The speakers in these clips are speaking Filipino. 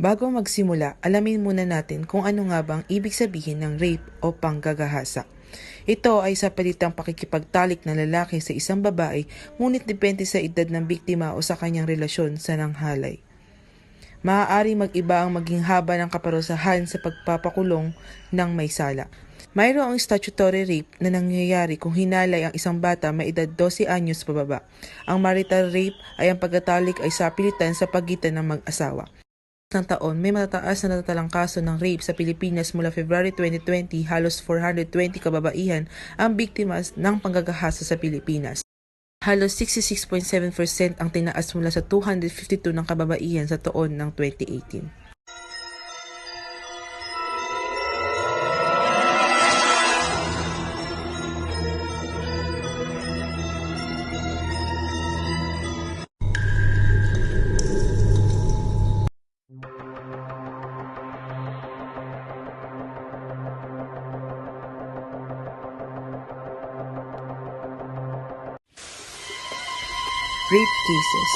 Bago magsimula, alamin muna natin kung ano nga bang ibig sabihin ng rape o panggagahasa. Ito ay sa palitang pakikipagtalik ng lalaki sa isang babae, ngunit depende sa edad ng biktima o sa kanyang relasyon sa nanghalay. Maaaring mag-iba ang maging haba ng kaparusahan sa pagpapakulong ng may sala. Mayroong statutory rape na nangyayari kung hinalay ang isang bata may edad 12 anyos pababa. Ang marital rape ay ang pagtatalik ay sapilitan sa pagitan ng mag-asawa. Ng taon, may matataas na natatalang kaso ng rape sa Pilipinas mula February 2020, halos 420 kababaihan ang biktima ng panggagahasa sa Pilipinas. Halos 66.7% ang tinaas mula sa 252 ng kababaihan sa taon ng 2018. Rape cases.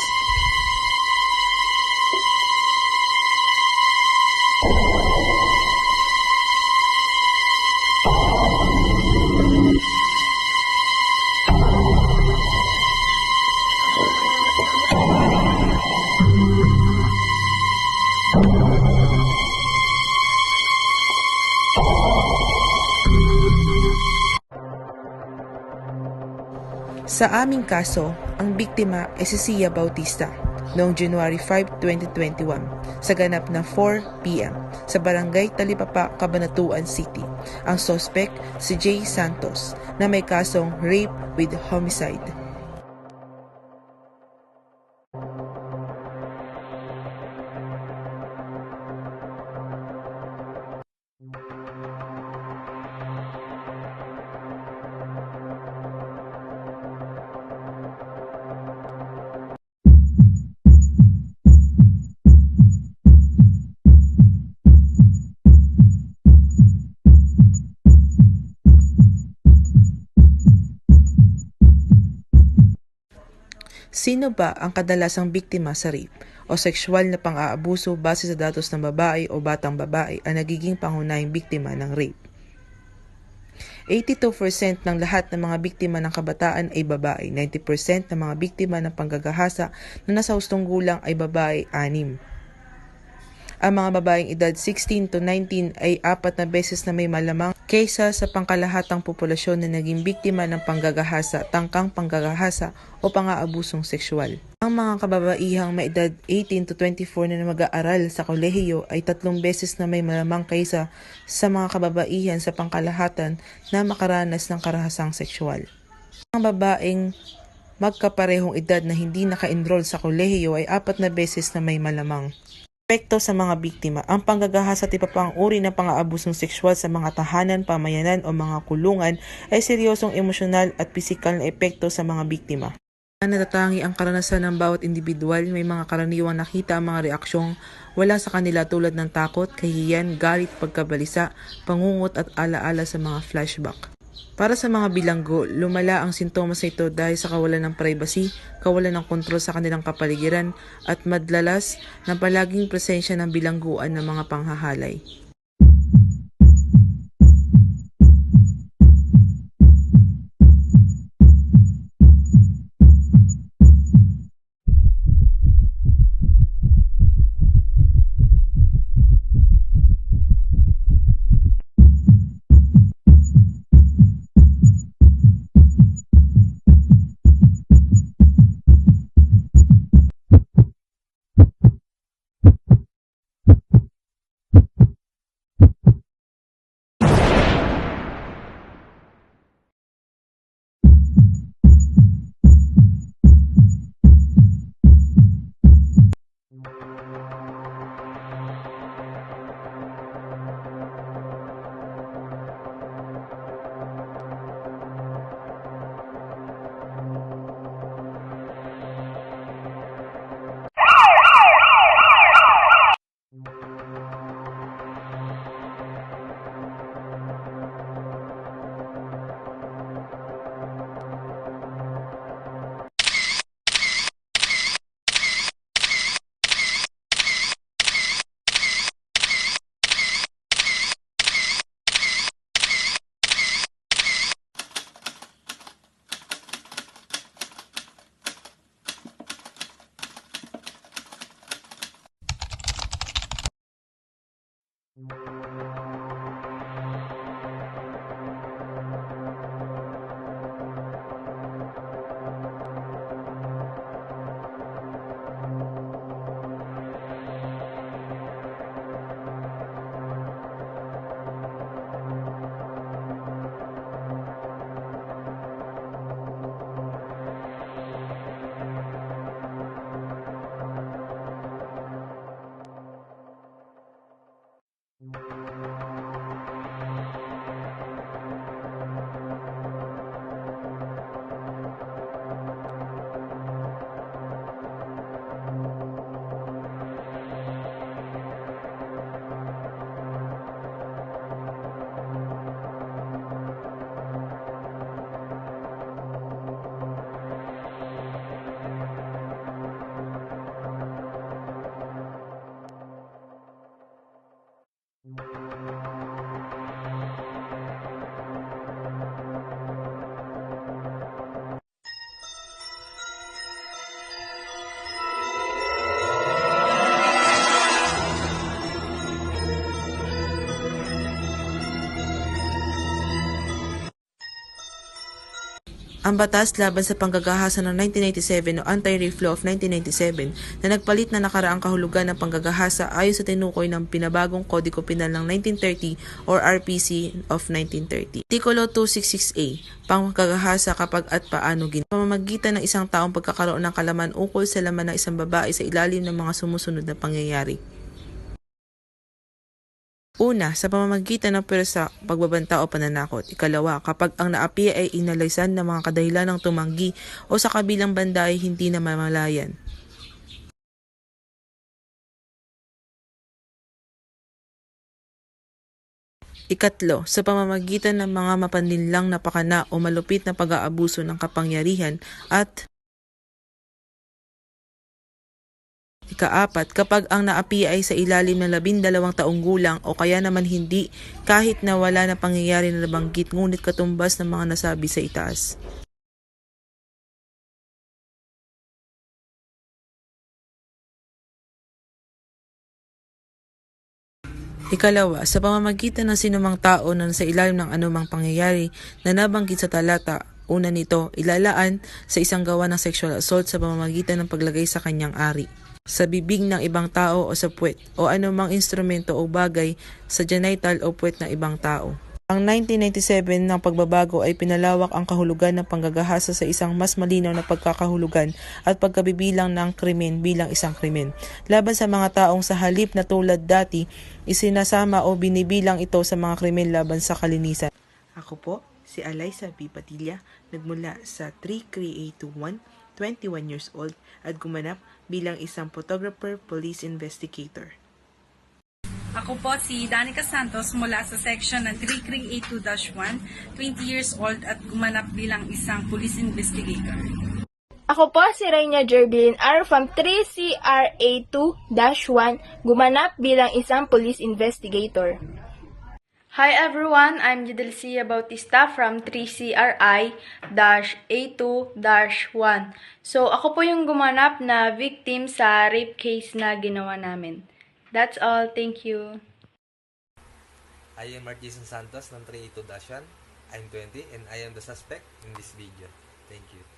Sa aming kaso, ang biktima ay si Sia Bautista noong January 5, 2021 sa ganap na 4 p.m. sa Barangay Talipapa, Cabanatuan City. Ang suspect si Jay Santos na may kasong rape with homicide. Sino ba ang kadalasang biktima sa rape o sexual na pang-aabuso base sa datos ng babae o batang babae ang nagiging pangunahing biktima ng rape? 82% ng lahat ng mga biktima ng kabataan ay babae, 90% ng mga biktima ng panggagahasa na nasa hustong gulang ay babae, 6. Ang mga babaeng edad 16 to 19 ay 4 na beses na may malamang kaysa sa pangkalahatang populasyon na naging biktima ng panggagahasa, tangkang panggagahasa o pang-aabusong sexual. Ang mga kababaihang may edad 18 to 24 na mag-aaral sa kolehiyo ay 3 beses na may malamang kaysa sa mga kababaihan sa pangkalahatan na makaranas ng karahasang sexual. Ang babaeng magkaparehong edad na hindi naka-enroll sa kolehiyo ay 4 na beses na may malamang. Epekto sa mga biktima. Ang panggagahasa at iba pang uri ng pang-aabusong sexual sa mga tahanan, pamayanan o mga kulungan ay seryosong emosyonal at pisikal na epekto sa mga biktima. Natatangi ang karanasan ng bawat individual, may mga karaniwang nakita ang mga reaksyong wala sa kanila tulad ng takot, kahihiyan, galit, pagkabalisa, pangungot at alaala sa mga flashback. Para sa mga bilanggo, lumala ang sintomas nito dahil sa kawalan ng privacy, kawalan ng kontrol sa kanilang kapaligiran, at madalas na palaging presensya ng bilangguan ng mga panghahalay. Ang batas laban sa panggagahasa ng 1997 o Anti-Rape Law of 1997 na nagpalit na nakaraang kahulugan ng panggagahasa ayon sa tinukoy ng pinabagong Kodiko Penal ng 1930 or RPC of 1930. Artikulo 266A, panggagahasa kapag at paano ginawa. Pamamagitan ng isang taong pagkakaroon ng kalaman ukol sa laman ng isang babae sa ilalim ng mga sumusunod na pangyayari. Una, sa pamamagitan ng pwersa, pagbabanta o pananakot. Ikalawa, kapag ang naapi ay inalisan ng mga kadahilan ng tumanggi o sa kabilang banda ay hindi na mamalayan. Ikatlo, sa pamamagitan ng mga mapanlinlang na pakana o malupit na pag-aabuso ng kapangyarihan at Ikaapat, kapag ang naapi ay sa ilalim ng 12 taong gulang o kaya naman hindi, kahit na wala na pangyayari na nabanggit ngunit katumbas ng mga nasabi sa itaas. Ikalawa, sa pamamagitan ng sinumang tao na nasa ilalim ng anumang pangyayari na nabanggit sa talata, una nito, ilalaan sa isang gawa ng sexual assault sa pamamagitan ng paglagay sa kanyang ari, sa bibig ng ibang tao o sa puwet, o anumang instrumento o bagay sa genital o puwet ng ibang tao. Ang 1997 ng pagbabago ay pinalawak ang kahulugan ng panggagahasa sa isang mas malinaw na pagkakahulugan at pagkabibilang ng krimen bilang isang krimen laban sa mga taong sa halip na tulad dati isinasama o binibilang ito sa mga krimen laban sa kalinisan. Ako po, si Alaysa B. Padilla, nagmula sa 33821, 21 years old at gumanap bilang isang photographer police investigator. Ako po si Danica Santos mula sa section ng 3382-1, 20 years old at gumanap bilang isang police investigator. Ako po si Reyna Jerbilin R. from 3CRA2-1, gumanap bilang isang police investigator. Hi everyone, I'm Jidelcia Bautista from 3CRI-A2-1. So ako po yung gumanap na victim sa rape case na ginawa namin. That's all, thank you. I am Martison Santos ng 382-1. I'm 20 and I am the suspect in this video. Thank you.